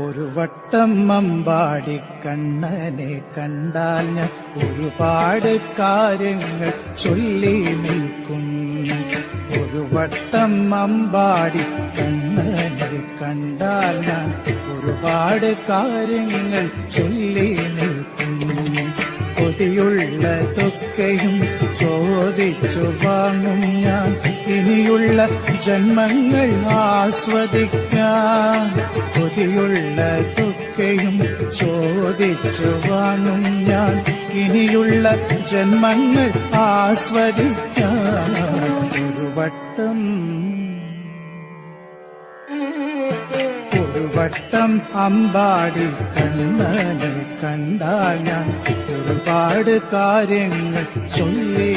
ഒരു വട്ടം അമ്പാടി കണ്ണനെ കണ്ടാൽ ഞാൻ ഒരുപാട് കാര്യങ്ങൾ ചൊല്ലി നിൽക്കും. ഒരു വട്ടം അമ്പാടി കണ്ണനെ കണ്ടാൽ ഞാൻ ഒരുപാട് കാര്യങ്ങൾ ചൊല്ലി നിൽക്കും. കൊതിയുള്ളതൊക്കെയും ചോദിച്ചു വാങ്ങും ഞാൻ, ഇനിയുള്ള ജന്മങ്ങൾ ആസ്വദിക്കാൻ. കൊതിയുള്ളതൊക്കെയും ചോദിച്ചു വാങ്ങും ഞാൻ, ഇനിയുള്ള ജന്മങ്ങൾ ആസ്വദിക്കാൻ. ഒരു വട്ടം അമ്പാടി കണ്ണനെ കണ്ടാൽ ഞാൻ ഒരുപാട് കാര്യങ്ങൾ ചൊല്ലി